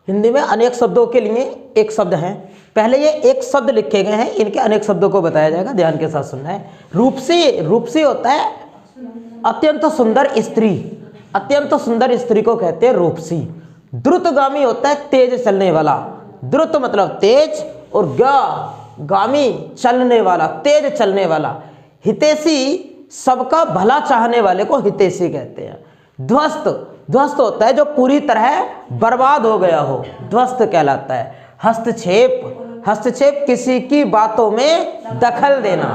हिंदी में अनेक शब्दों के लिए एक शब्द है। पहले ये एक शब्द लिखे गए हैं, इनके अनेक शब्दों को बताया जाएगा, ध्यान के साथ सुनना है। रूपसी, रूपसी होता है अत्यंत सुंदर स्त्री, अत्यंत सुंदर स्त्री को कहते हैं रूपसी। द्रुतगामी होता है तेज चलने वाला, द्रुत मतलब तेज और गामी चलने वाला, तेज चलने वाला। हितैषी सबका भला चाहने वाले को हितैषी कहते हैं। ध्वस्त, ध्वस्त होता है जो पूरी तरह बर्बाद हो गया हो, ध्वस्त कहलाता है। हस्तक्षेप, हस्तक्षेप किसी की बातों में दखल देना,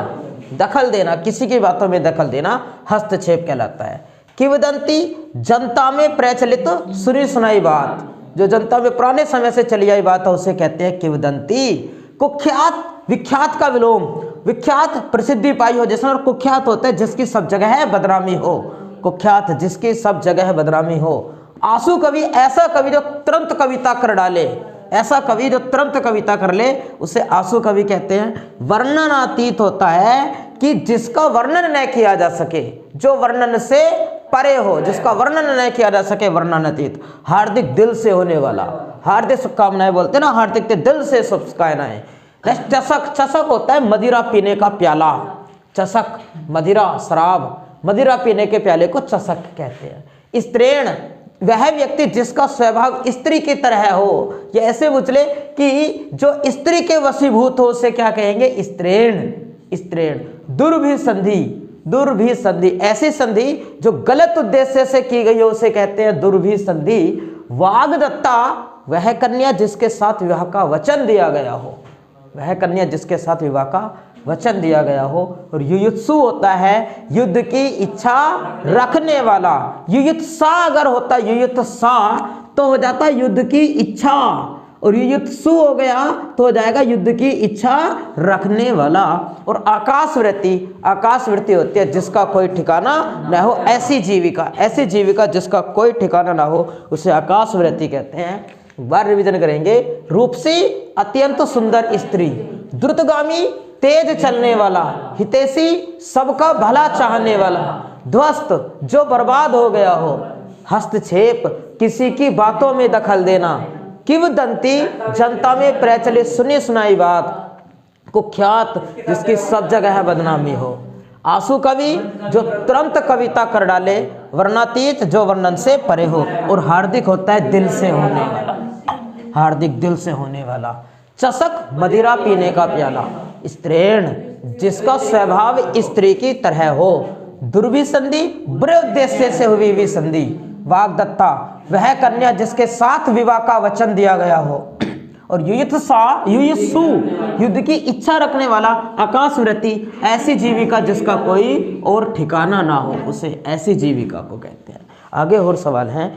दखल देना, किसी की बातों में दखल देना हस्तक्षेप कहलाता है। किंवदंती, जनता में प्रचलित सुनी सुनाई बात, जो जनता में पुराने समय से चली आई बात है उसे कहते हैं किंवदंती। कुख्यात, विख्यात का विलोम, विख्यात प्रसिद्धि पाई हो जिसमें, और कुख्यात होता है जिसकी सब जगह है बदनामी हो, कुख्यात जिसकी सब जगह बदनामी हो। आंसू कवि, ऐसा कवि जो तुरंत कविता कर डाले, ऐसा कवि जो तुरंत कविता कर ले उसे आंसू कवि कहते हैं। वर्णनातीत होता है कि जिसका वर्णन न किया जा सके, जो वर्णन से परे हो, जिसका वर्णन न किया जा सके, वर्णनातीत। हार्दिक, दिल से होने वाला, हार्दिक शुभकामनाएं बोलते हैं ना, हार्दिक दिल से शुभकामनाएं। चषक, चषक होता है मदिरा पीने का प्याला, चषक मदिरा, शराब, मदिरा पीने के प्याले को चषक कहते हैं। स्त्रीण, वह व्यक्ति जिसका स्वभाव स्त्री की तरह हो, या ऐसे बुझले कि जो स्त्री के वशीभूत हो उसे क्या कहेंगे, स्त्रीण, स्त्रीण। दुर्भिसंधि, दुर्भिसंधि, ऐसी संधि जो गलत उद्देश्य से की गई हो उसे कहते हैं दुर्भिसंधि। वाग्दत्ता, वह कन्या जिसके साथ विवाह का वचन दिया गया हो, वह कन्या जिसके साथ विवाह का वचन दिया गया हो। और युयुत्सु होता है युद्ध की इच्छा रखने वाला, युयुत्सा अगर होता युयुत्सा तो हो जाता युद्ध की इच्छा, और युयुत्सु हो गया तो हो जाएगा युद्ध की इच्छा रखने वाला। और आकाशवृत्ति, आकाशवृत्ति होती है जिसका कोई ठिकाना न हो, ऐसी जीविका, ऐसी जीविका जिसका कोई ठिकाना ना हो उसे आकाशवृत्ति कहते हैं। बार रिवीजन करेंगे। रूपसी, अत्यंत सुंदर स्त्री। द्रुतगामी, तेज चलने वाला। हितैषी, सबका भला चाहने वाला। ध्वस्त, जो बर्बाद हो गया हो। हस्तक्षेप, किसी की बातों में दखल देना। किंवदंती, जनता में प्रचलित सुनी सुनाई बात। कुख्यात, जिसकी सब जगह बदनामी हो। आंसू कवि, जो तुरंत कविता कर डाले। वर्णातीत, जो वर्णन से परे हो। और हार्दिक होता है दिल से होने वाला, हार्दिक दिल से होने वाला। चषक, मदिरा पीने का प्याला। स्त्रीण, जिसका स्वभाव स्त्री की तरह हो। दुर्भिसंधि, बुरे उद्देश्य से हुई हुई संधि। वाग्दत्ता, वह कन्या जिसके साथ विवाह का वचन दिया गया हो। और युयुत्सा, युयुत्सु, युद्ध की इच्छा रखने वाला। आकाशवृत्ति, ऐसी जीविका जिसका कोई और ठिकाना ना हो उसे ऐसी जीविका को कहते हैं। आगे और सवाल है।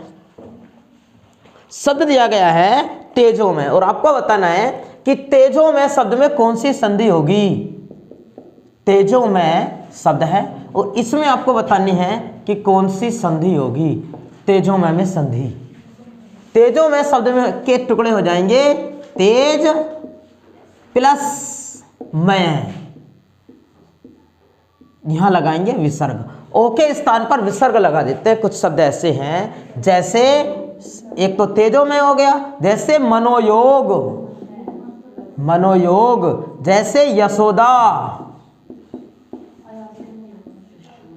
शब्द दिया गया है तेजो में, और आपको बताना है कि तेजो में शब्द में कौन सी संधि होगी। तेजो में शब्द है और इसमें आपको बतानी है कि कौन सी संधि होगी। तेजो में संधि, तेजो में शब्द में के टुकड़े हो जाएंगे तेज प्लस मैं, यहां लगाएंगे विसर्ग। ओ के स्थान पर विसर्ग लगा देते हैं। कुछ शब्द ऐसे हैं जैसे, एक तो तेजो में हो गया, जैसे मनोयोग, मनोयोग, जैसे यशोदा,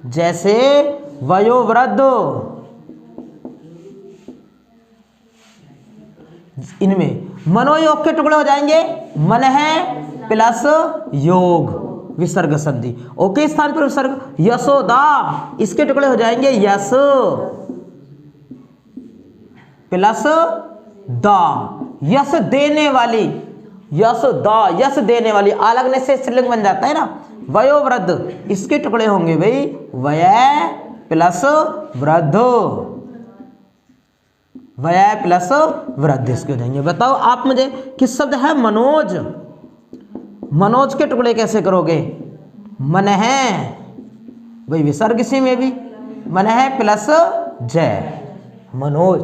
जैसे वयोवृद्ध। इनमें मनोयोग के टुकड़े हो जाएंगे मन है प्लस योग, विसर्ग संधि। ओके स्थान पर विसर्ग। यशोदा, इसके टुकड़े हो जाएंगे यश प्लस दा, यश देने वाली, यश दा, यश देने वाली। आ लगने से स्त्रीलिंग बन जाता है ना। वयोवृद्ध, इसके टुकड़े होंगे भाई वय प्लस वृद्ध, वय प्लस वृद्ध, इसके हो जाएंगे। बताओ आप मुझे किस शब्द है मनोज, मनोज के टुकड़े कैसे करोगे। मन है भाई विसर्ग इसी में भी, मन है प्लस जय, मनोज,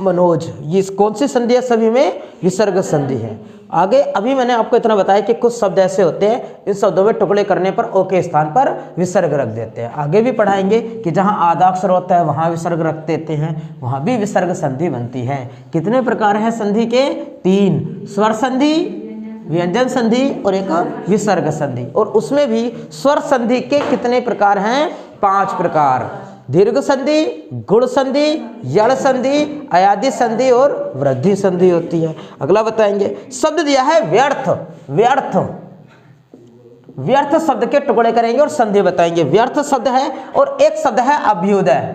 मनोज। ये कौन सी संधि है, सभी में विसर्ग संधि है। आगे अभी मैंने आपको इतना बताया कि कुछ शब्द ऐसे होते हैं इन शब्दों में टुकड़े करने पर ओ के स्थान पर विसर्ग रख देते हैं। आगे भी पढ़ाएंगे कि जहाँ आदाक्षर होता है वहाँ विसर्ग रख देते हैं, वहाँ भी विसर्ग संधि बनती है। कितने प्रकार हैं संधि के? 3, स्वर संधि, व्यंजन संधि और एक विसर्ग संधि। और उसमें भी स्वर संधि के कितने प्रकार हैं? 5 प्रकार। दीर्घ संधि, गुण संधि, यड़ संधि, अयादि संधि और वृद्धि संधि होती है। अगला बताएंगे, शब्द दिया है व्यर्थ। व्यर्थ, व्यर्थ शब्द के टुकड़े करेंगे और संधि बताएंगे। व्यर्थ शब्द है और एक शब्द है अभ्युदय।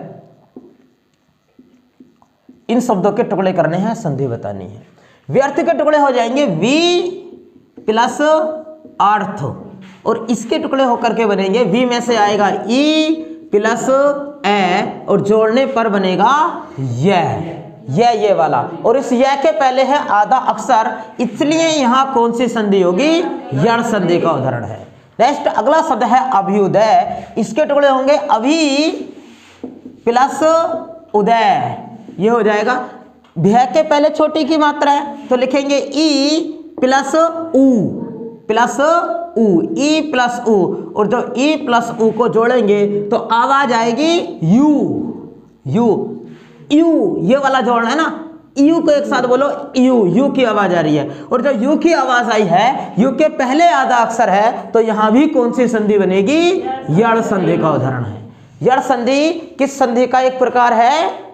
इन शब्दों के टुकड़े करने हैं, संधि बतानी है। व्यर्थ के टुकड़े हो जाएंगे वी प्लस अर्थ, और इसके टुकड़े होकर के बनेंगे, वी में से आएगा ई प्लस ए और जोड़ने पर बनेगा ये वाला। और इस ये के पहले है आधा अक्षर, इसलिए यहां कौन सी संधि होगी? यड़ संधि का उदाहरण है। नेक्स्ट अगला शब्द है अभ्युदय। इसके टुकड़े होंगे अभी प्लस उदय, ये हो जाएगा। भय के पहले छोटी की मात्रा है तो लिखेंगे ई प्लस ऊ, प्लस ऊ, ई प्लस ऊ, और जो ई प्लस ऊ को जोड़ेंगे तो आवाज आएगी यू। यू, यू ये वाला जोड़ना है ना, यू को एक साथ बोलो, यू, यू की आवाज आ रही है। और जो यू की आवाज आई है, यू के पहले आधा अक्षर है तो यहां भी कौन सी संधि बनेगी? यड़ संधि का उदाहरण है। यड़ संधि किस संधि का एक प्रकार है?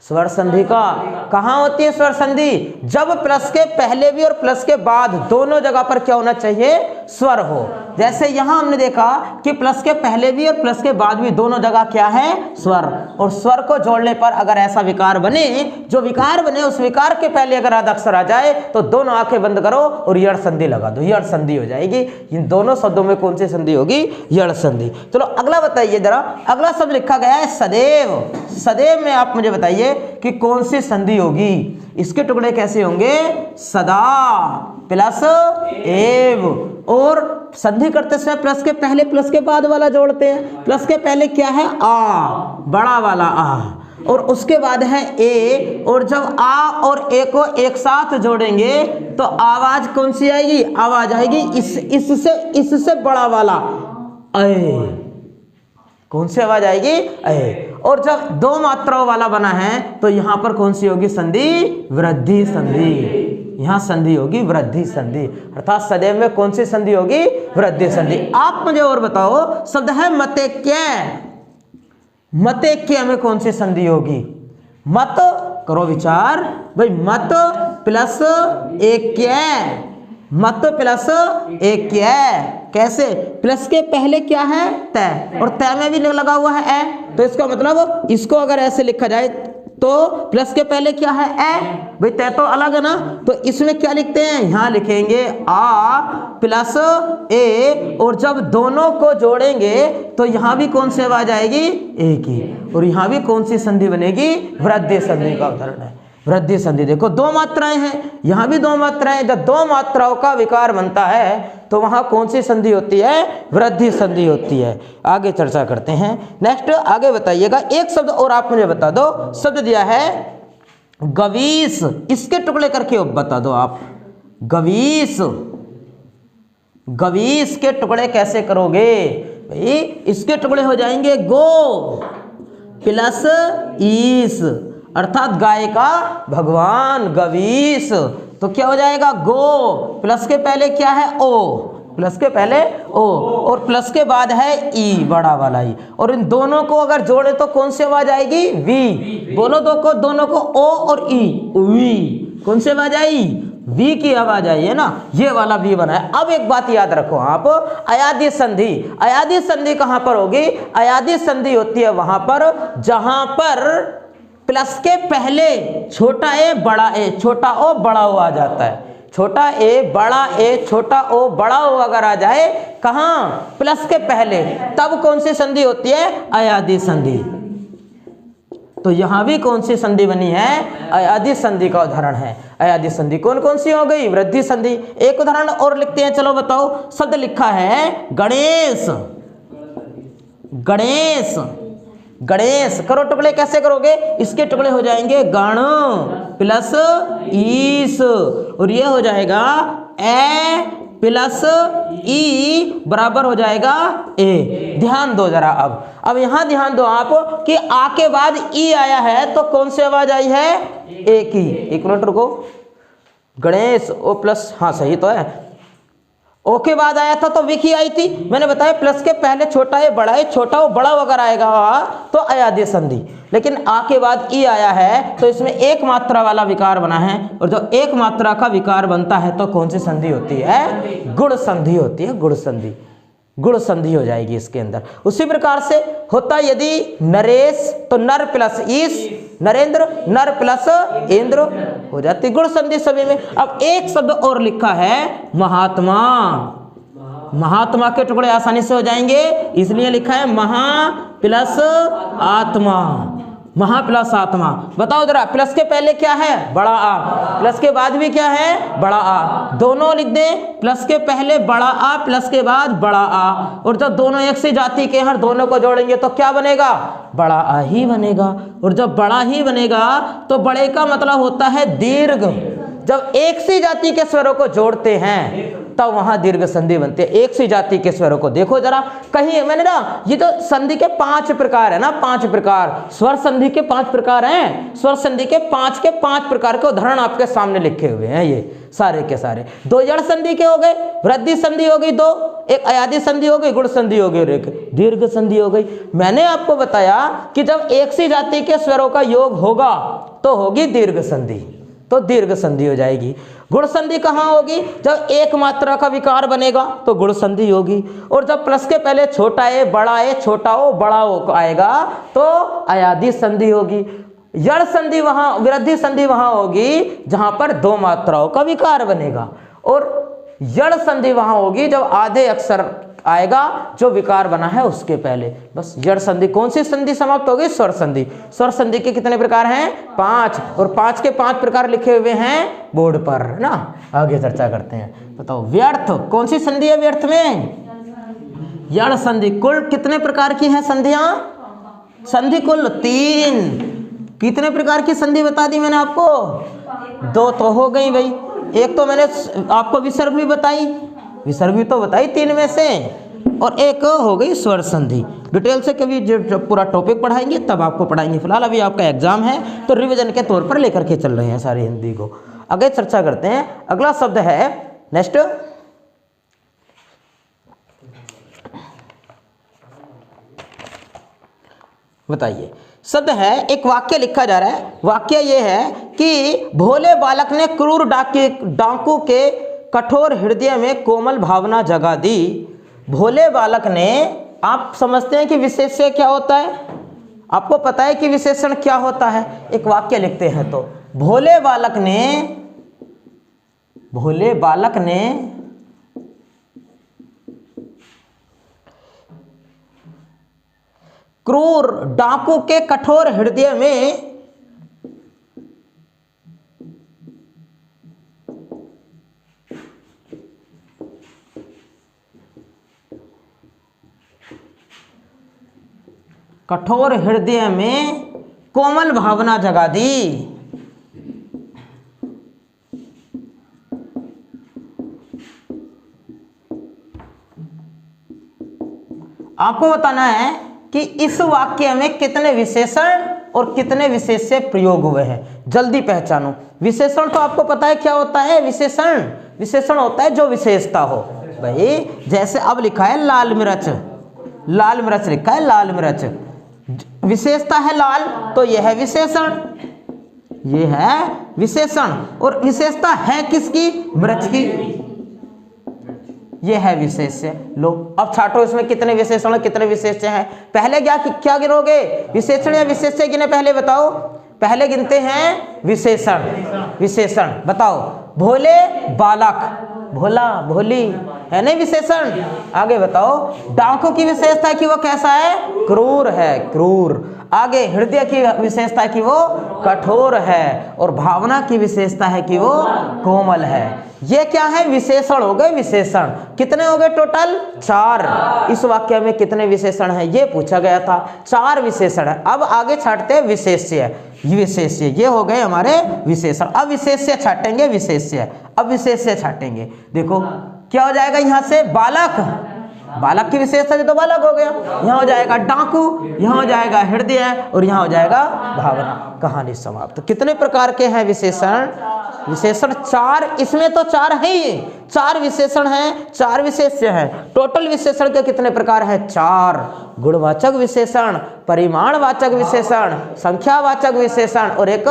स्वर संधि का। कहां होती है स्वर संधि? जब प्लस के पहले भी और प्लस के बाद दोनों जगह पर क्या होना चाहिए? स्वर हो। जैसे यहां हमने देखा कि प्लस के पहले भी और प्लस के बाद भी दोनों जगह क्या है? स्वर। और स्वर को जोड़ने पर अगर ऐसा विकार बने, जो विकार बने उस विकार के पहले अगर आधा अक्षर आ जाए तो दोनों आंखें बंद करो और यड़ संधि लगा दो, यड़ संधि हो जाएगी। इन दोनों शब्दों में कौन सी संधि होगी? यड़ संधि। चलो अगला बताइए जरा। अगला शब्द लिखा गया है सदैव। सदैव में आप मुझे बताइए कि कौन सी संधि होगी? इसके टुकड़े कैसे होंगे? सदा प्लस एव, और संधि करते समय प्लस के पहले प्लस के बाद वाला जोड़ते हैं। प्लस के पहले क्या है? आ, बड़ा वाला आ, और उसके बाद है ए, और जब आ और ए को एक साथ जोड़ेंगे तो आवाज कौन सी आएगी? आवाज आएगी इससे बड़ा वाला ए। कौन सी आवाज आएगी? ए। और जब दो मात्राओं वाला बना है तो यहां पर कौन सी होगी संधि? वृद्धि संधि। यहां संधि होगी वृद्धि संधि, अर्थात सदैव में कौन सी संधि होगी? वृद्धि संधि। आप मुझे और बताओ, शब्द है मतेक्य। मतेक्य में कौन सी संधि होगी? मत करो विचार भाई, मत प्लस एक्य, मत प्लस एक्य। कैसे? प्लस के पहले क्या है? तय, और तय में भी लगा हुआ है ए, तो इसका मतलब इसको अगर ऐसे लिखा जाए तो प्लस के पहले क्या है? ए। भाई तय तो अलग है ना, तो इसमें क्या लिखते हैं? यहां लिखेंगे आ प्लस ए, और जब दोनों को जोड़ेंगे तो यहां भी कौन सी आवाज आएगी? ए की। और यहां भी कौन सी संधि बनेगी? वृद्धि संधि का उदाहरण है। वृद्धि संधि देखो दो मात्राएं हैं, यहां भी दो मात्राएं। जब दो मात्राओं का विकार बनता है तो वहां कौन सी संधि होती है? वृद्धि संधि होती है। आगे चर्चा करते हैं। नेक्स्ट आगे बताइएगा, एक शब्द और आप मुझे बता दो। शब्द दिया है गवीस, इसके टुकड़े करके बता दो आप। गवीस, गवीस के टुकड़े कैसे करोगे? भाई इसके टुकड़े हो जाएंगे गो प्लस ईस, अर्थात गाय का भगवान गवीस। तो क्या हो जाएगा? गो प्लस के पहले क्या है? ओ, प्लस के पहले ओ, और प्लस के बाद है ई, बड़ा वाला ई। और इन दोनों को अगर जोड़े तो कौन सी आवाज आएगी? वी। बोलो दोनों को ओ और ई, वी। कौन सी आवाज आई? वी की आवाज आई है ना, ये वाला वी बना है। अब एक बात याद रखो आप, अयादी संधि। अयादी संधि कहां पर होगी? अयादी संधि होती है वहां पर जहां पर प्लस के पहले छोटा ए बड़ा ए, छोटा ओ बड़ा ओ आ जाता है। छोटा ए बड़ा ए, छोटा ओ बड़ा ओ अगर आ जाए कहां? प्लस के पहले, तब कौन सी संधि होती है? अयादी संधि। तो यहां भी कौन सी संधि बनी है? अयादी संधि का उदाहरण है। अयादी संधि कौन कौन सी हो गई? वृद्धि संधि। एक उदाहरण और लिखते हैं, चलो बताओ। शब्द लिखा है गणेश। गणेश, गणेश करो टुकड़े कैसे करोगे? इसके टुकड़े हो जाएंगे गण प्लस ईस, और ये हो जाएगा ए प्लस ई बराबर हो जाएगा ए। ध्यान दो जरा, अब यहां ध्यान दो आप कि आ के बाद ई आया है तो कौन सी आवाज आई है? ए की। एक मिनट रुको, गणेश ओ प्लस, हाँ सही तो है। ओ के बाद आया था तो विकी आई थी। मैंने बताया प्लस के पहले छोटा है बड़ा है, छोटा वो बड़ा अगर आएगा तो अयाद्य संधि, लेकिन आ के बाद ई आया है तो इसमें एक मात्रा वाला विकार बना है, और जो एक मात्रा का विकार बनता है तो कौन सी संधि होती है? गुण संधि होती है, गुण संधि। गुण संधि हो जाएगी इसके अंदर। उसी प्रकार से होता यदि नरेश तो नर प्लस ईश, नरेंद्र नर प्लस इंद्र हो जाती गुण संधि सभी में। अब एक शब्द और लिखा है महात्मा। महात्मा के टुकड़े आसानी से हो जाएंगे, इसलिए लिखा है महा प्लस आत्मा। महा प्लस आत्मा। बताओ जरा, प्लस के पहले क्या है? बड़ा आ। प्लस के बाद भी क्या है? बड़ा आ। दोनों लिख दें, प्लस के पहले बड़ा आ, प्लस के बाद बड़ा आ। और जब दोनों एक सी जाति के हैं, दोनों को जोड़ेंगे तो क्या बनेगा? बड़ा आ ही बनेगा। और जब बड़ा ही बनेगा तो बड़े का मतलब होता है दीर्घ। जब एक सी जाति के स्वरों को जोड़ते हैं तब वहां दीर्घ संधि बनती है। एक सी जाति के स्वरों को देखो जरा, कहीं मैंने ना, ये तो संधि के 5 प्रकार है ना, 5 प्रकार। स्वर संधि के 5 प्रकार हैं। स्वर संधि के 5 प्रकार के उदाहरण आपके सामने लिखे हुए हैं, ये सारे के सारे। 2 जड़ संधि के हो गए, वृद्धि संधि हो गई 2, एक अयादि संधि हो गई, गुण संधि हो गई और एक दीर्घ संधि हो गई। मैंने आपको बताया कि जब एक सी जाति के स्वरों का योग होगा तो होगी दीर्घ संधि, तो दीर्घ संधि हो जाएगी। गुण संधि कहाँ होगी? जब एक मात्रा का विकार बनेगा तो गुण संधि होगी। और जब प्लस के पहले छोटा है बड़ा है, छोटा हो बड़ा हो आएगा तो अयादि संधि होगी। यड़ संधि वहां, वृद्धि संधि वहां होगी जहां पर 2 मात्राओं का विकार बनेगा। और यड़ संधि वहां होगी जब आधे अक्षर आएगा जो विकार बना है उसके पहले। बस यड़ संधि। कौन सी संधि समाप्त होगी? स्वर संधि। स्वर संधि के कितने प्रकार हैं? 5, और 5 के 5 प्रकार लिखे हुए हैं बोर्ड पर, है ना। आगे चर्चा करते हैं। बताओ व्यर्थ, कौन सी संधि है व्यर्थ में? यड़ संधि। कुल कितने प्रकार की है संधियां? संधि कुल 3। कितने प्रकार की संधि बता दी मैंने आपको? 2 तो हो गई भाई। एक तो मैंने आपको विसर्ग भी बताई, विसर्ग भी तो बताई 3 में से, और एक हो गई स्वर संधि। डिटेल से कभी जब पूरा टॉपिक पढ़ाएंगे तब आपको पढ़ाएंगे। फिलहाल अभी आपका एग्जाम है तो रिवीजन के तौर पर लेकर के चल रहे हैं सारी हिंदी को। आगे चर्चा करते हैं। अगला शब्द है नेक्स्ट, बताइए। शब्द है, एक वाक्य लिखा जा रहा है। वाक्य ये है कि भोले बालक ने क्रूर डाकू के कठोर हृदय में कोमल भावना जगा दी। भोले बालक ने, आप समझते हैं कि विशेष्य क्या होता है? आपको पता है कि विशेषण क्या होता है? एक वाक्य लिखते हैं तो भोले बालक ने क्रूर डाकू के कठोर हृदय में कठोर हृदय में कोमल भावना जगा दी। आपको बताना है कि इस वाक्य में कितने विशेषण और कितने विशेष्य प्रयोग हुए हैं। जल्दी पहचानो। विशेषण तो आपको पता है क्या होता है? विशेषण होता है जो विशेषता हो। भाई जैसे अब लिखा है लाल मिर्च, लाल मिर्च लिखा है, लाल मिर्च विशेषता है लाल, तो यह है विशेषण, ये है विशेषण। और विशेषता है किसकी? मिर्च की, ये है विशेष्य। लो अब छाटो इसमें कितने विशेषण कितने विशेष्य हैं। पहले क्या गिनोगे? विशेषण या विशेष्य गिने? पहले बताओ। पहले गिनते हैं विशेषण। बताओ। भोले बालक, भोला भोली है नहीं विशेषण। आगे बताओ। डाकू की विशेषता है कि वो कैसा है? क्रूर है, क्रूर। आगे हृदय की विशेषता है कि वो कठोर है, और भावना की विशेषता है कि वो कोमल है। ये क्या है? विशेषण हो गए। विशेषण कितने हो गए टोटल? 4। इस वाक्य में कितने विशेषण हैं ये पूछा गया था। 4 विशेषण है। अब आगे छाटते हैं विशेष्य। विशेष्य, ये हो गए हमारे विशेषण। अब विशेष्य छाटेंगे, विशेष्य, अब विशेष्य छाटेंगे। देखो क्या हो जाएगा यहाँ से, बालक, बालक की विशेषता जो तो बालक हो गया, यहाँ हो जाएगा डाकू, यहाँ हो जाएगा हृदय और यहाँ हो जाएगा भावना। कहानी समाप्त। कितने प्रकार के हैं विशेषण? विशेषण 4, इसमें तो 4 है ही, 4 विशेषण हैं, 4 विशेष्य हैं। टोटल विशेषण के कितने प्रकार हैं? 4। गुणवाचक विशेषण, परिमाणवाचक विशेषण, संख्यावाचक विशेषण और एक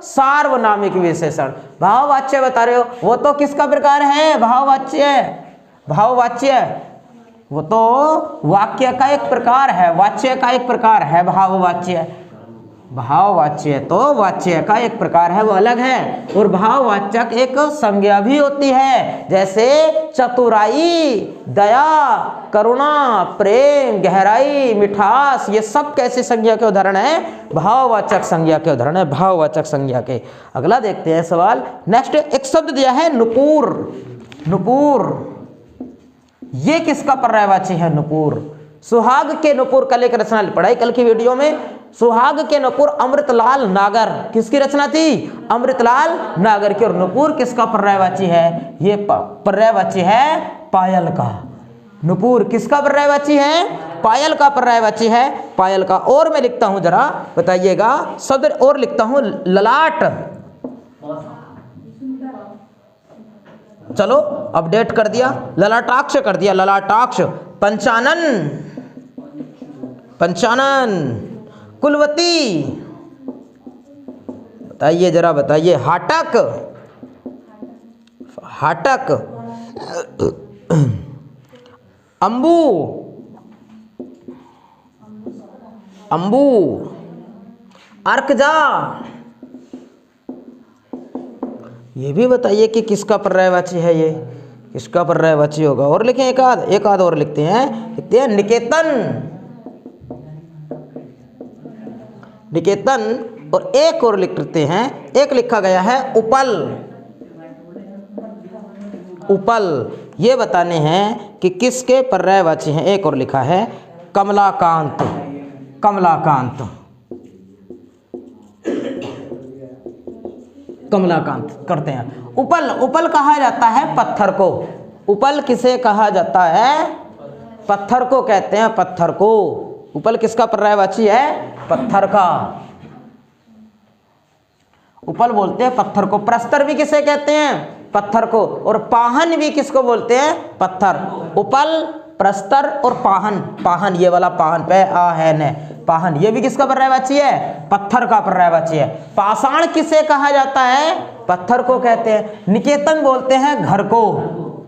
सार्वनामिक विशेषण। भाववाच्य बता रहे हो, वो तो किसका प्रकार है? भाववाच्य, भाववाच्य वो तो वाक्य का एक प्रकार है, वाच्य का एक प्रकार है भाववाच्य। भाववाच्य तो वाच्य का एक प्रकार है, वो अलग है। और भाववाचक एक संज्ञा भी होती है, जैसे चतुराई, दया, करुणा, प्रेम, गहराई, मिठास, ये सब कैसी संज्ञा के उदाहरण है? भाववाचक संज्ञा के उदाहरण है, भाववाचक संज्ञा के। अगला देखते हैं सवाल। नेक्स्ट एक शब्द दिया है नुपुर। नुपुर ये किसका पर्यायवाची है? नुपुर। सुहाग के नुपुर, कल एक रचना पढ़ाई कल की वीडियो में। सुहाग के नुपुर अमृतलाल नागर, किसकी रचना थी? अमृतलाल नागर की। और नुपुर किसका पर्यायवाची है? ये पर्यायवाची है पायल का। नुपुर किसका पर्यायवाची है? पायल का पर्यायवाची है, पायल का। और मैं लिखता हूं, जरा बताइएगा शब्द और लिखता हूं, ललाट। चलो अपडेट कर दिया, ललाटाक्ष कर दिया, ललाटाक्ष। पंचानन, पंचानन। कुलवती, बताइए जरा बताइए। हाटक, हाटक। Ambu, Ambu. अर्कजा, ये भी बताइए कि किसका पर्यायवाची है, ये किसका पर्यायवाची होगा? और लिखें एक आध और लिखते हैं निकेतन, निकेतन। और एक और लिखते हैं, एक लिखा गया है उपल, उपल। ये बताने हैं कि किसके पर्यायवाची हैं। एक और लिखा है कमलाकांत, कमलाकांत, कमलाकांत करते हैं। उपल, उपल कहा जाता है पत्थर को। उपल किसे कहा जाता है? पत्थर को कहते हैं, पत्थर को। उपल किसका पर्यायवाची है? पत्थर का। उपल बोलते हैं पत्थर को। प्रस्तर भी किसे कहते हैं? पत्थर को। और पाहन भी किसको बोलते हैं? पत्थर। उपल, प्रस्तर और पाहन। पाहन ये वाला पाहन पे आ है न, पाहन ये भी किसका पर्यायवाची है? पत्थर का पर्यायवाची है। पाषाण किसे कहा जाता है? पत्थर को कहते हैं। निकेतन बोलते हैं घर को।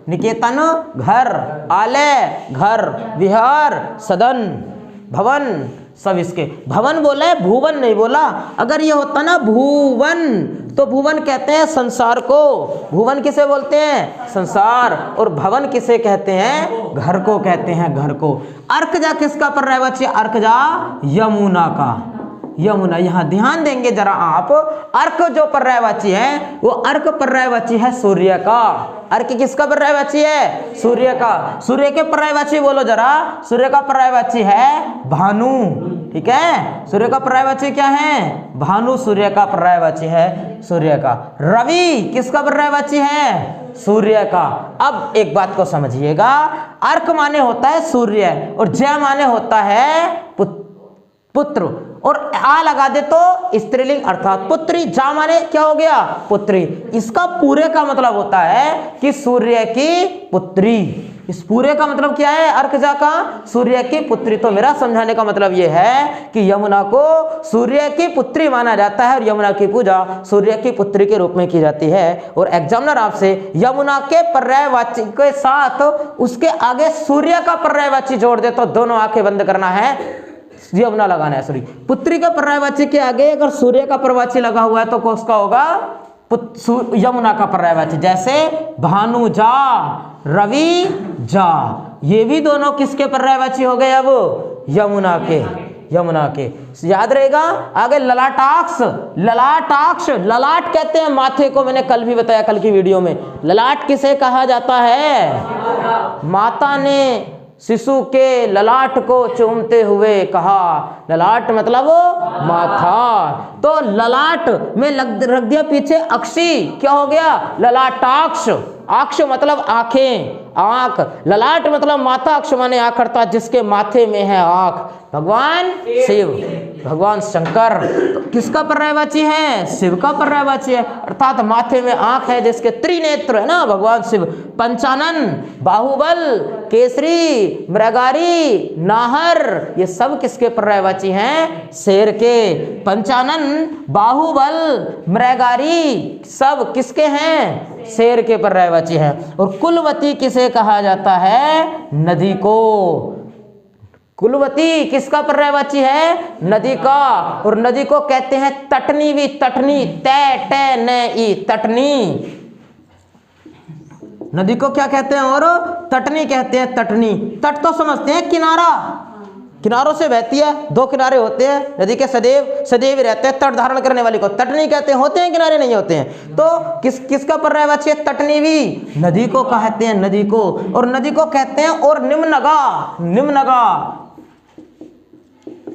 निकेतन घर, आलय घर, विहार, सदन, भवन, सब इसके। भवन बोला है, भुवन नहीं बोला। अगर ये होता ना भुवन, तो भुवन कहते हैं संसार को। भुवन किसे बोलते हैं? संसार। और भवन किसे कहते हैं? घर को कहते हैं, घर को। अर्कजा किसका पर्यायवाची? अर्कजा यमुना का। यमुना, यहां ध्यान देंगे जरा आप। अर्क जो पर्यायवाची है, वो अर्क पर्यायवाची है सूर्य का। अर्क किसका पर्यायवाची है? सूर्य का। सूर्य के पर्यायवाची बोलो जरा। सूर्य का पर्यायवाची है भानु, ठीक है। सूर्य का पर्यायवाची क्या है? भानु सूर्य का पर्यायवाची है, सूर्य का। रवि किसका पर्यायवाची है? सूर्य का। अब एक बात को समझिएगा, अर्क माने होता है सूर्य और जय माने होता है पुत्र। और आ लगा दे तो स्त्रीलिंग अर्थात पुत्री। जा माने क्या हो गया? पुत्री। इसका पूरे का मतलब होता है कि सूर्य की पुत्री। इस पूरे का मतलब क्या है? अर्कजा का सूर्य की पुत्री। तो मेरा समझाने का मतलब यह है कि यमुना को सूर्य की पुत्री माना जाता है और यमुना की पूजा सूर्य की पुत्री के रूप में की जाती है। और एग्जामिनर आपसे यमुना के पर्यायवाची के साथ उसके आगे सूर्य का पर्यायवाची जोड़ दे तो दोनों आंखें बंद करना है, यमुना लगाना है। सॉरी, पुत्री का पर्यायवाची के आगे अगर सूर्य का पर्यायवाची लगा हुआ है तो किसका होगा? यमुना का पर्यायवाची। जैसे भानुजा, रवि जा, ये भी दोनों किसके पर्यायवाची हो गए? अब यमुना के, यमुना के। याद रहेगा। आगे ललाटाक्ष, ललाटाक्ष। ललाट कहते हैं माथे को, मैंने कल भी बताया कल की वीडियो में। ललाट किसे कहा जाता है? माता ने शिशु के ललाट को चूमते हुए कहा। ललाट मतलब माथा, तो ललाट में रख दिया पीछे अक्षी, क्या हो गया ललाटाक्ष। अक्ष मतलब आंखें, आंख, ललाट मतलब माथा, अक्ष माने आंख अर्थात जिसके माथे में है आंख। भगवान शिव, भगवान शंकर, तो किसका पर्यायवाची है? शिव का पर्यायवाची है, अर्थात माथे में आंख है जिसके त्रिनेत्र है ना भगवान शिव। पंचानन, बाहुबल, केसरी, मृगारी, नाहर, ये सब किसके पर्यायवाची हैं? शेर के। पंचानन, बाहुबल, मृगारी सब किसके हैं? शेर के पर्यायवाची है। और कुलवती किसे कहा जाता है? नदी को। कुलवती किसका पर्यायवाची है? नदी का। और नदी को कहते हैं तटनी भी, तटनी, तै टे न ई, तटनी। नदी को क्या कहते हैं? और तटनी कहते हैं, तटनी। तट तो समझते हैं किनारा, किनारों से बहती है, दो किनारे होते हैं नदी के, सदैव रहते हैं। तट धारण करने वाली को तटनी कहते हैं, होते हैं किनारे नहीं होते हैं। तो किसका पर्यायवाची है? तटनी भी, नदी को कहते हैं, नदी को। और नदी को कहते हैं और निम्नगा, निम्नगा,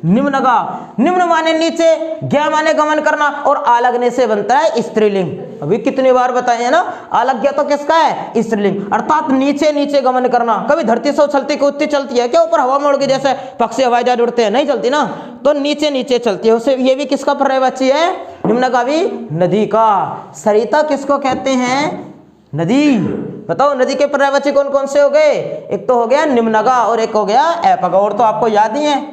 निम्नगा, निम्न माने नीचे, ज्ञा माने गमन करना, और आलग्ने से बनता है स्त्रीलिंग। अभी कितनी बार बताए हैं ना, आलग्य तो किसका है? स्त्रीलिंग, अर्थात नीचे नीचे गमन करना। कभी धरती से उछलती कूदती चलती है क्या? ऊपर हवा में उड़ के जैसे पक्षी हवाई जहाज उड़ते हैं, नहीं चलती ना, तो नीचे नीचे चलती है। उसे ये भी किसका पर्यायवाची है? निम्नगामी, नदी का। सरिता किसको कहते हैं? नदी। बताओ नदी के पर्यायवाची कौन कौन से हो गए? एक तो हो गया निम्नगा और एक हो गया अपगा, और तो आपको याद ही है,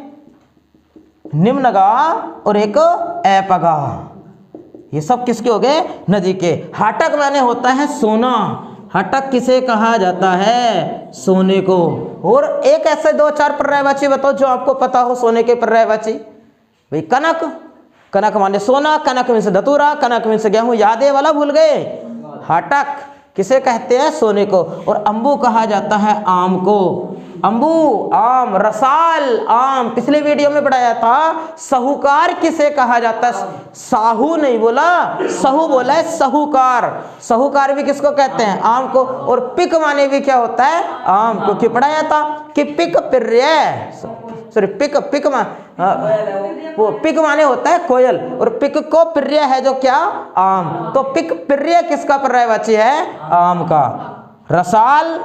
निम्नगा और एक अपगा, ये सब किसके हो गए? नदी के। हाटक माने होता है सोना, हाटक किसे कहा जाता है? सोने को। और एक ऐसे दो चार पर्यायवाची बताओ जो आपको पता हो सोने के पर्यायवाची। भाई कनक, कनक माने सोना, कनक में से धतूरा, कनक में से गेहूं, याद है वाला भूल गए? हाटक किसे कहते हैं? सोने को। और अंबू कहा जाता है आम को, अंबू आम, रसाल आम, पिछले वीडियो में पढ़ाया था। साहूकार किसे कहा जाता है? साहू नहीं बोला, सहू बोला है, साहूकार। साहूकार भी किसको कहते हैं? आम को। और पिक माने भी क्या होता है? आम को। क्यों पढ़ाया था कि पिक प्रिय, सॉरी पिक, पिक वो पिक माने होता है कोयल, और पिक को प्रिय है जो क्या? आम। तो पिक प्रिय किसका पर्यायवाची है? आम का। रसाल,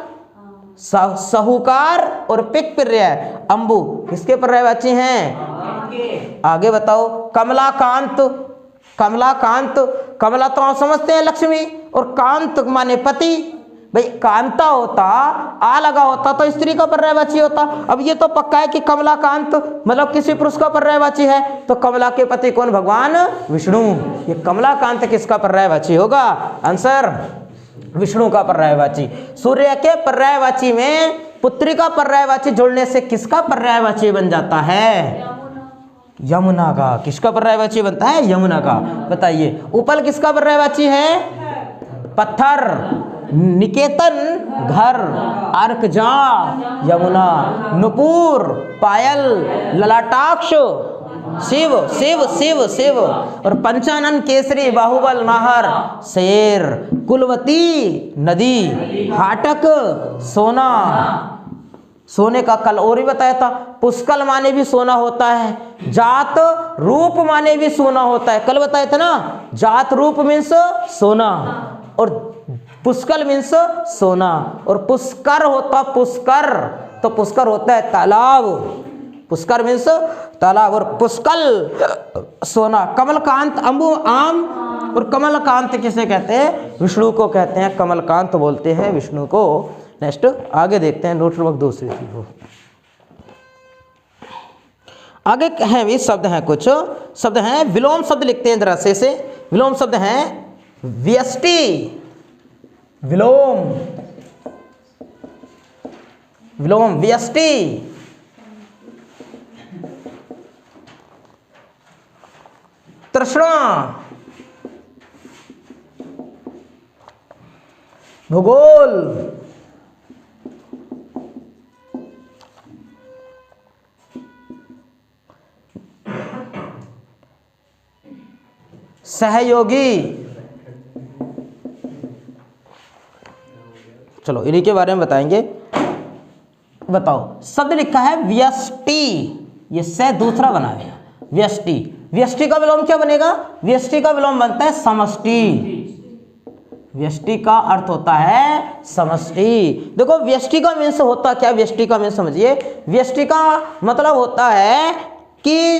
साहूकार और पिक प्रिय, अंबू किसके पर्यायवाची हैं? आगे बताओ। कमलाकांत, कमलाकांत, कमला तो आप समझते हैं लक्ष्मी, और कांत माने पति। भाई कांता होता, आ लगा होता तो स्त्री का पर्यायवाची होता। अब ये तो पक्का है कि कमलाकांत मतलब किसी पुरुष का पर्यायवाची है, तो कमला के पति कौन? भगवान विष्णु। ये कमलाकांत किसका पर्यायवाची होगा? आंसर विष्णु का पर्यायवाची। सूर्य के पर्यायवाची में पुत्री का पर्यायवाची जोड़ने से किसका पर्यायवाची बन जाता है? यमुना का। किसका पर्यायवाची बनता है? यमुना का। बताइए। उपल किसका पर्यायवाची है? पत्थर। निकेतन घर, अर्कजा यमुना, नुपुर पायल, ललाटाक्ष शिव, शिव शिव शिव, और पंचानन केसरी, बाहुबल नाहर, शेर, कुलवती नदी, हाटक सोना, सोने का। कल और भी बताया था, पुष्कल माने भी सोना होता है, जात रूप माने भी सोना होता है। कल बताया था ना, जात रूप मीन्स सोना, और पुष्कल मीन्स सोना। और पुष्कर होता, पुष्कर तो पुष्कर होता है तालाब, पुष्कर मीन्स तालाब, और पुष्कल सोना। कमलकांत अंबु आम, और कमलकांत किसे कहते हैं? विष्णु को कहते हैं, कमलकांत बोलते हैं विष्णु को। नेक्स्ट आगे देखते हैं, नोटबुक दूसरी थी वो। आगे हैं भी शब्द हैं, कुछ शब्द हैं विलोम शब्द लिखते हैं जरा से। विलोम शब्द हैं व्यष्टि, विलोम, विलोम व्यष्टि, तृष्णा, भूगोल, सहयोगी। चलो इन्हीं के बारे में बताएंगे। बताओ, शब्द लिखा है व्यष्टि, ये से दूसरा बना है व्यष्टि। व्यष्टि का विलोम क्या बनेगा? व्यष्टि का विलोम बनता है समष्टि। व्यष्टि का अर्थ होता है समष्टि। देखो व्यष्टि का मीन्स होता क्या? व्यष्टि का मीन्स समझिए, व्यष्टि का मतलब होता है कि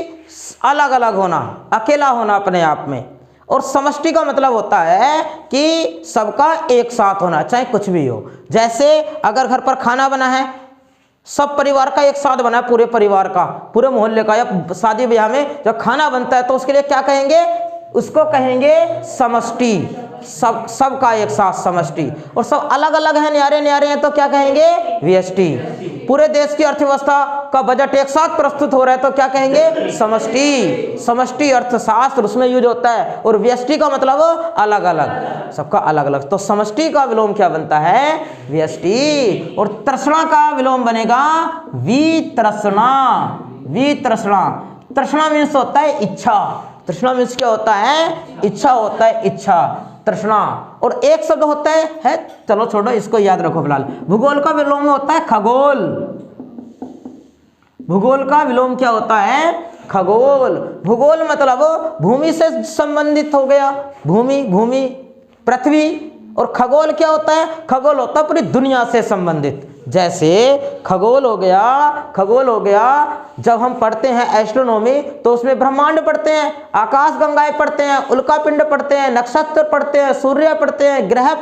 अलग अलग होना, अकेला होना अपने आप में। और समष्टि का मतलब होता है कि सबका एक साथ होना, चाहे कुछ भी हो। जैसे अगर घर पर खाना बना है, सब परिवार का एक साथ बना है, पूरे परिवार का, पूरे मोहल्ले का, या शादी ब्याह में जब खाना बनता है तो उसके लिए क्या कहेंगे? उसको कहेंगे समष्टि। सबका एक साथ समष्टि। और सब अलग अलग हैं, न्यारे न्यारे हैं, तो क्या कहेंगे? व्यष्टि। पूरे देश की अर्थव्यवस्था का बजट एक साथ प्रस्तुत हो रहा है तो क्या कहेंगे? समष्टि। समष्टि अर्थशास्त्र उसमें यूज होता है। और व्यष्टि का मतलब अलग अलग, सबका अलग अलग। तो समष्टि का विलोम क्या बनता है? व्यष्टि। और तृष्णा का विलोम बनेगा वितृष्णा। वितृष्णा। तृष्णा मीन्स होता है इच्छा। तृष्णा मीन्स क्या होता है? इच्छा होता है, इच्छा, तृष्णा। और एक शब्द होता है, चलो छोड़ो इसको, याद रखो फिलहाल। भूगोल का विलोम होता है खगोल। भूगोल का विलोम क्या होता है? खगोल। भूगोल मतलब भूमि से संबंधित हो गया, भूमि, भूमि, पृथ्वी। और खगोल क्या होता है? खगोल होता है पूरी दुनिया से संबंधित। जैसे खगोल हो गया, खगोल हो गया, जब हम पढ़ते हैं एस्ट्रोनॉमी तो उसमें ब्रह्मांड पढ़ते हैं, आकाश गंगाएं पढ़ते हैं, उल्कापिंड पढ़ते हैं, नक्षत्र पढ़ते हैं, सूर्य पढ़ते हैं, ग्रह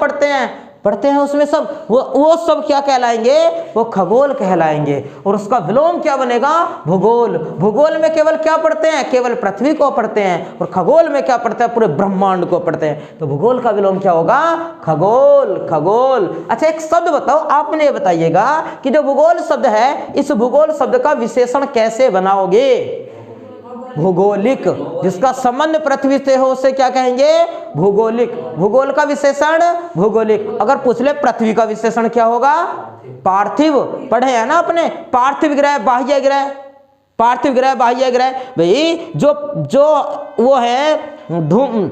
पढ़ते हैं उसमें सब वो सब क्या कहलाएंगे? वो खगोल कहलाएंगे। और उसका विलोम क्या बनेगा? भूगोल। भूगोल में केवल क्या पढ़ते हैं? केवल पृथ्वी को पढ़ते हैं। और खगोल में क्या पढ़ते हैं? पूरे ब्रह्मांड को पढ़ते हैं। तो भूगोल का विलोम क्या होगा? खगोल। खगोल। अच्छा एक शब्द बताओ, आप मुझे बताइएगा कि जो भूगोल शब्द है, इस भूगोल शब्द का विशेषण कैसे बनाओगे? भूगोलिक। जिसका संबंध पृथ्वी से हो उसे क्या कहेंगे? भूगोलिक। भूगोल का विशेषण भूगोलिक। अगर पूछ ले पृथ्वी का विशेषण क्या होगा? पार्थिव। पढ़े है ना अपने, पार्थिव ग्रह, बाह्य ग्रह, पार्थिव ग्रह, बाह्य ग्रह। भाई जो वो है धूम,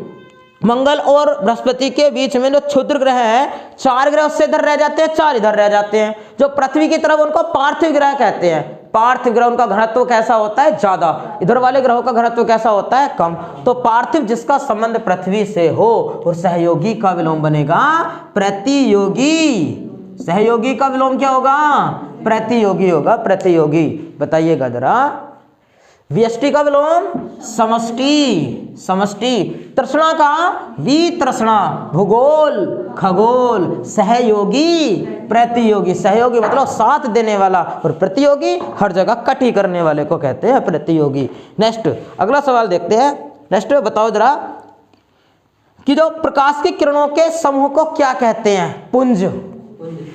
मंगल और बृहस्पति के बीच में जो क्षुद्र ग्रह है, 4 ग्रह उससे इधर रह जाते हैं, 4 इधर रह जाते हैं। जो पृथ्वी की तरफ उनको पार्थिव ग्रह कहते हैं। पार्थिव ग्रह उनका घनत्व कैसा होता है? ज्यादा। इधर वाले ग्रहों का घनत्व कैसा होता है? कम। तो पार्थिव जिसका संबंध पृथ्वी से हो। और सहयोगी का विलोम बनेगा प्रतियोगी। सहयोगी का विलोम क्या होगा? प्रतियोगी होगा, प्रतियोगी। बताइएगा जरा। व्यष्टि का विलोम समष्टि। समष्टि। तृष्णा का वितृष्णा। भूगोल खगोल। सहयोगी प्रतियोगी। सहयोगी मतलब साथ देने वाला, और प्रतियोगी हर जगह कटी करने वाले को कहते हैं प्रतियोगी। नेक्स्ट अगला सवाल देखते हैं। नेक्स्ट बताओ जरा कि जो प्रकाश की किरणों के समूह को क्या कहते हैं? पुंज।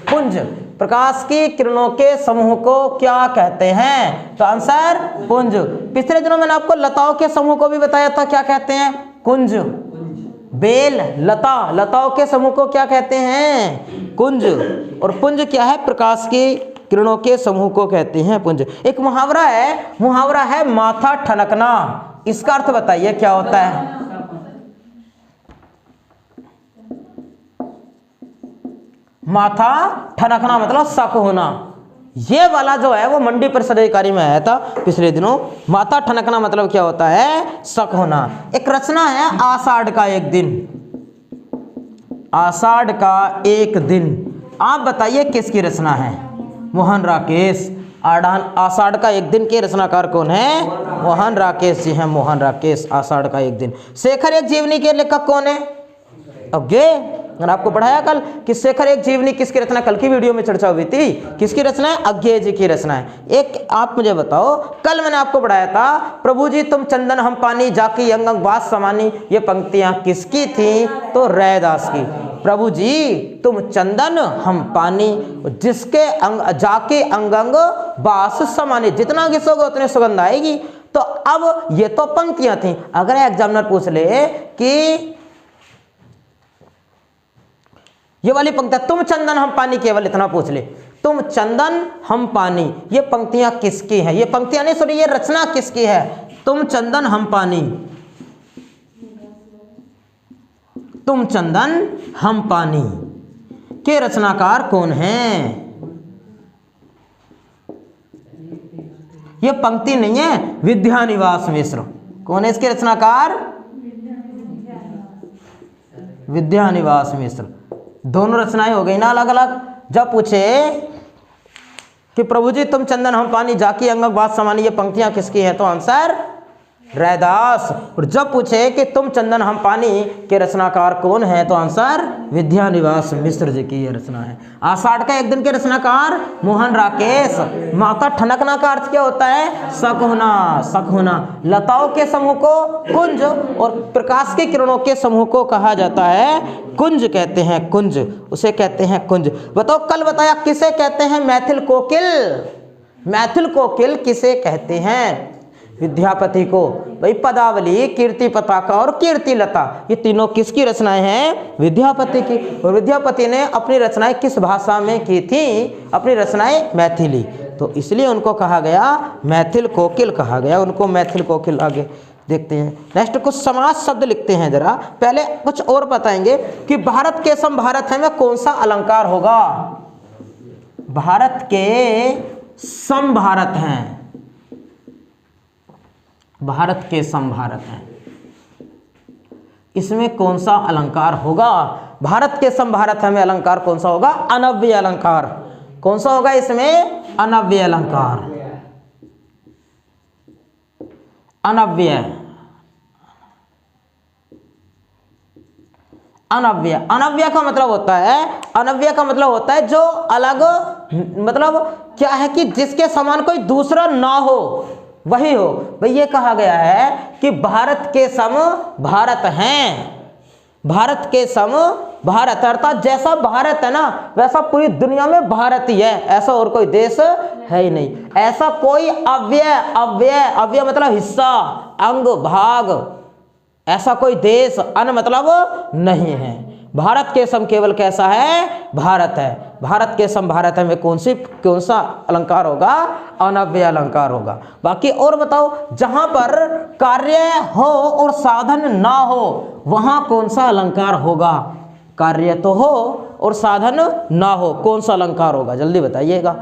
पुंज। प्रकाश की किरणों के समूह को क्या कहते हैं? तो आंसर पुंज। पिछले दिनों मैंने आपको लताओं के समूह को भी बताया था, क्या कहते हैं? कुंज। बेल, लता, लताओं के समूह को क्या कहते हैं? कुंज। और पुंज क्या है? प्रकाश की किरणों के समूह को कहते हैं पुंज। एक मुहावरा है माथा ठनकना। इसका अर्थ बताइए क्या होता है? माथा ठनकना मतलब शक होना। ये वाला जो है वो मंडी परिषद अधिकारी में आया था पिछले दिनों। माथा ठनकना मतलब क्या होता है? शक होना। एक रचना है आषाढ़ का एक दिन। आषाढ़ का एक दिन, आप बताइए किसकी रचना है? मोहन राकेश। आषाढ़ का एक दिन के रचनाकार कौन है? मोहन राकेश जी हैं, मोहन राकेश। आषाढ़ का एक दिन। शेखर एक जीवनी के लेखक कौन है? अज्ञे। मैंने आपको पढ़ाया कल कि शेखर एक जीवनी किसकी रचना, कल की वीडियो में चर्चा हुई थी। किसकी रचना है? अज्ञे जी की रचना है। एक आप मुझे बताओ, कल मैंने आपको पढ़ाया था प्रभु जी तुम चंदन हम पानी, जाकी अंग अंग बात समानी, ये पंक्तियां किसकी थी? तो रैदास की। प्रभु जी तुम चंदन हम पानी, जिसके अंग जाके अंग अंग बास समानी, जितना घिसोगे उतनी सुगंध आएगी। तो अब ये तो पंक्तियां थी। अगर एग्जामिनर पूछ ले कि ये वाली पंक्तियां तुम चंदन हम पानी, केवल इतना पूछ ले, तुम चंदन हम पानी, ये पंक्तियां किसकी हैं? ये पंक्तियां नहीं, सॉरी, ये रचना किसकी है? तुम चंदन हम पानी, तुम चंदन हम पानी के रचनाकार कौन हैं? ये पंक्ति नहीं है, विद्यानिवास मिश्र। कौन है इसके रचनाकार? विद्यानिवास मिश्र। दोनों रचनाएं हो गई ना अलग अलग। जब पूछे कि प्रभु जी तुम चंदन हम पानी जाकी अंगक बात समानी, ये पंक्तियां किसकी हैं? तो आंसर रैदास। और जब पूछे कि तुम चंदन हम पानी के रचनाकार कौन है? तो आंसर विद्यानिवास मिश्र जी की ये रचना है। आषाढ़ का एक दिन के रचनाकार मोहन राकेश। माता ठनकना का अर्थ क्या होता है? शक होना, शक होना। लताओं के समूह को कुंज और प्रकाश के किरणों के समूह को कहा जाता है कुंज कहते हैं, कुंज, उसे कहते हैं कुंज। बताओ कल बताया किसे कहते हैं? मैथिल कोकिल। मैथिल कोकिल किसे कहते हैं? विद्यापति को। भाई पदावली, कीर्ति पताका और कीर्ति लता, ये तीनों किसकी रचनाएं हैं? विद्यापति की। और विद्यापति ने अपनी रचनाएं किस भाषा में की थी? अपनी रचनाएं मैथिली, तो इसलिए उनको कहा गया मैथिल कोकिल कहा गया, उनको मैथिल कोकिल। आगे देखते हैं, नेक्स्ट कुछ समास शब्द लिखते हैं जरा। पहले कुछ और बताएंगे कि भारत के सम भारत है में कौन सा अलंकार होगा? भारत के सम भारत हैं, भारत के सम भारत हैं, इसमें कौन सा अलंकार होगा? भारत के सम भारत है में अलंकार कौन सा होगा? अनव्य अलंकार। कौन सा होगा इसमें? अनव्य अलंकार। अनव्य, अनव्य, अनव्य का मतलब होता है, अनव्य का मतलब होता है जो अलग, मतलब क्या है कि जिसके समान कोई दूसरा ना हो, वही हो। भाई ये कहा गया है कि भारत के सम भारत हैं, भारत के सम भारत, अर्थात जैसा भारत है ना वैसा पूरी दुनिया में भारत ही है, ऐसा और कोई देश है ही नहीं। ऐसा कोई अव्यय, अव्यय, अव्यय मतलब हिस्सा, अंग, भाग, ऐसा कोई देश, अन मतलब नहीं है। भारत के सम केवल कैसा है? भारत है। भारत के सम भारत है में कौन सा अलंकार होगा? अनव्य अलंकार होगा। बाकी और बताओ, जहां पर कार्य हो और साधन ना हो वहां कौन सा अलंकार होगा? कार्य तो हो और साधन ना हो, कौन सा अलंकार होगा? जल्दी बताइएगा।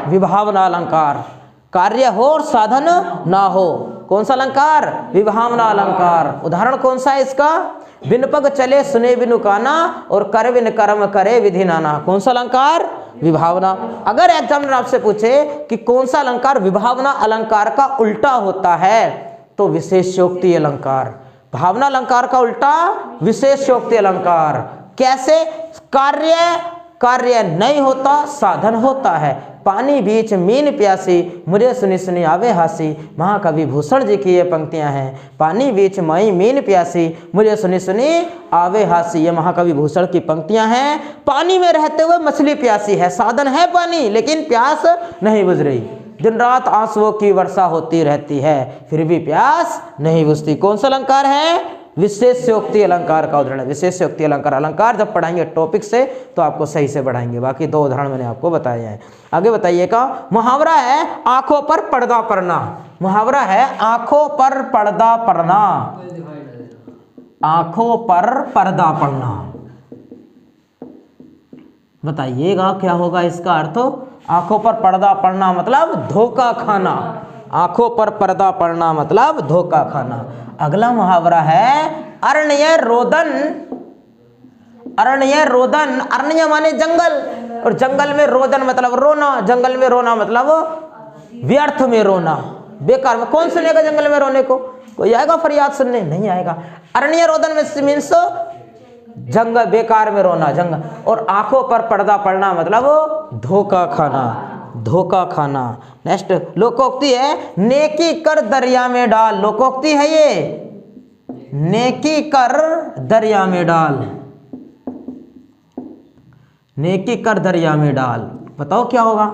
विभावना अलंकार। कार्य हो और साधन ना हो, कौन सा अलंकार? विभावना अलंकार। उदाहरण कौन सा है इसका? बिन पग चले सुने बिनु काना और कर बिन कर्म करे विधि नाना, कौन सा अलंकार? विभावना। अगर एग्जामिनर आपसे पूछे कि कौन सा अलंकार विभावना अलंकार का उल्टा होता है तो विशेषोक्ति अलंकार। भावना अलंकार का उल्टा विशेषोक्ति अलंकार। कैसे? कार्य, कार्य नहीं होता, साधन होता है। पानी बीच मीन प्यासी मुझे सुनी सुनी आवे हासी, महाकवि भूषण जी की ये पंक्तियां हैं। पानी बीच मई मीन प्यासी मुझे सुनी सुनी आवे हासी, ये महाकवि भूषण की पंक्तियां हैं। पानी में रहते हुए मछली प्यासी है, साधन है पानी लेकिन प्यास नहीं बुझ रही। दिन रात आंसुओं की वर्षा होती रहती है फिर भी प्यास नहीं बुझती। कौन सा अलंकार है? विशेषोक्ति अलंकार का उदाहरण है। विशेषोक्ति अलंकार, अलंकार जब पढ़ाएंगे टॉपिक से तो आपको सही से पढ़ाएंगे। बाकी दो उदाहरण मैंने आपको बताए हैं। आगे बताइएगा। मुहावरा है आंखों पर पर्दा पड़ना। मुहावरा है आंखों पर पर्दा पड़ना, आंखों पर पर्दा पड़ना। बताइएगा क्या होगा इसका अर्थ? आंखों पर पर्दा पड़ना मतलब धोखा खाना, आंखों पर पर्दा पड़ना मतलब धोखा खाना। अगला मुहावरा है अरण्य रोदन। अरण्य रोदन, अरण्य माने जंगल और जंगल में रोदन मतलब रोना, जंगल में रोना मतलब व्यर्थ में रोना, बेकार में। कौन सुनेगा जंगल में रोने को? कोई आएगा फरियाद सुनने? नहीं आएगा। अरण्य रोदन में मीन्स जंगल, बेकार में रोना, जंगल। और आंखों पर पर्दा पड़ना मतलब धोखा खाना, धोखा खाना। नेक्स्ट लोकोक्ति है नेकी कर दरिया में डाल। लोकोक्ति है ये, नेकी कर दरिया में डाल, नेकी कर दरिया में डाल। बताओ क्या होगा?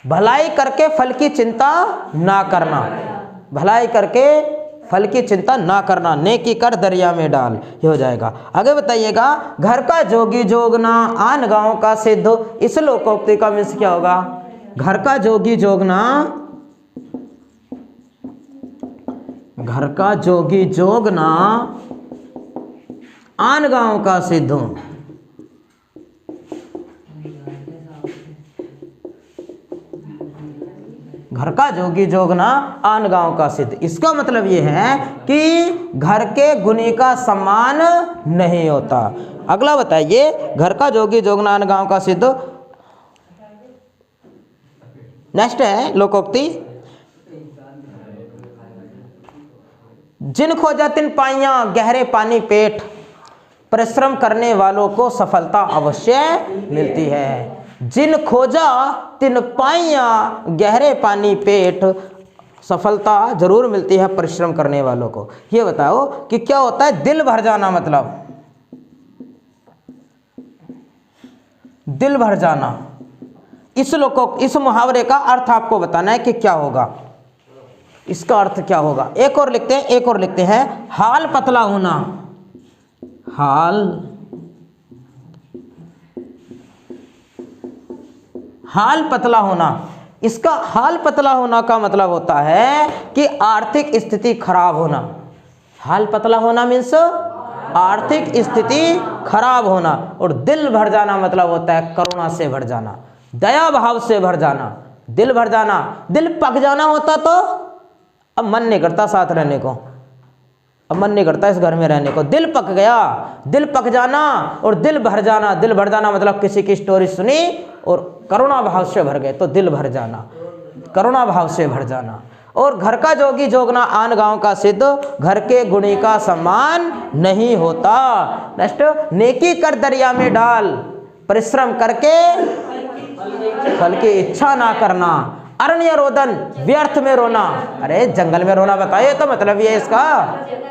भलाई करके फल की चिंता ना करना, भलाई करके फल की चिंता ना करना, नेकी कर दरिया में डाल, ये हो जाएगा। आगे बताइएगा। घर का जोगी जोगना आन गांव का सिद्ध। इस लोकोक्ति का मीन्स क्या होगा? घर का जोगी जोगना, घर का जोगी जोगना आन गांव का सिद्ध। घर का जोगी जोगना आन गांव का सिद्ध। इसका मतलब ये है कि घर के गुणी का सम्मान नहीं होता। अगला बताइए, घर का जोगी जोगना आन गांव का सिद्ध। नेक्स्ट है लोकोक्ति, जिन खोजा तिन पाइया गहरे पानी पेट, परिश्रम करने वालों को सफलता अवश्य मिलती है। जिन खोजा तिन पाइया गहरे पानी पेट, सफलता जरूर मिलती है परिश्रम करने वालों को। ये बताओ कि क्या होता है दिल भर जाना, मतलब दिल भर जाना। इस मुहावरे का अर्थ आपको बताना है कि क्या होगा, इसका अर्थ क्या होगा। एक और लिखते हैं हाल पतला होना। हाल पतला होना, इसका हाल पतला होना का मतलब होता है कि आर्थिक स्थिति खराब होना। हाल पतला होना मीन्स आर्थिक स्थिति खराब होना। और दिल भर जाना मतलब होता है करुणा से भर जाना, दया भाव से भर जाना। दिल भर जाना, दिल पक जाना होता तो अब मन नहीं करता साथ रहने को, अब मन नहीं करता इस घर में रहने को। दिल पक गया, दिल पक जाना और दिल भर जाना। दिल भर जाना मतलब किसी की स्टोरी सुनी और करुणा भाव से भर गए तो दिल भर जाना, करुणा भाव से भर जाना। और घर का जोगी जोगना आन गांव का सिद्ध, घर के गुणी का सम्मान नहीं होता। नेक्स्ट, नेकी कर दरिया में डाल, परिश्रम करके फल की इच्छा ना करना। अरण्य रोदन, व्यर्थ में रोना। अरे जंगल में रोना बताइए तो मतलब ये इसका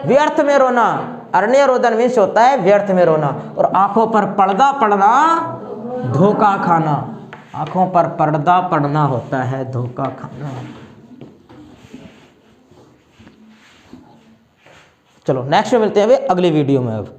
व्यर्थ में रोना। अरण्य रोदन मीन्स होता है व्यर्थ में रोना। और आंखों पर पर्दा पड़ना, धोखा खाना। आंखों पर पर्दा पड़ना होता है धोखा खाना। चलो नेक्स्ट में मिलते हैं अगली वीडियो में। अब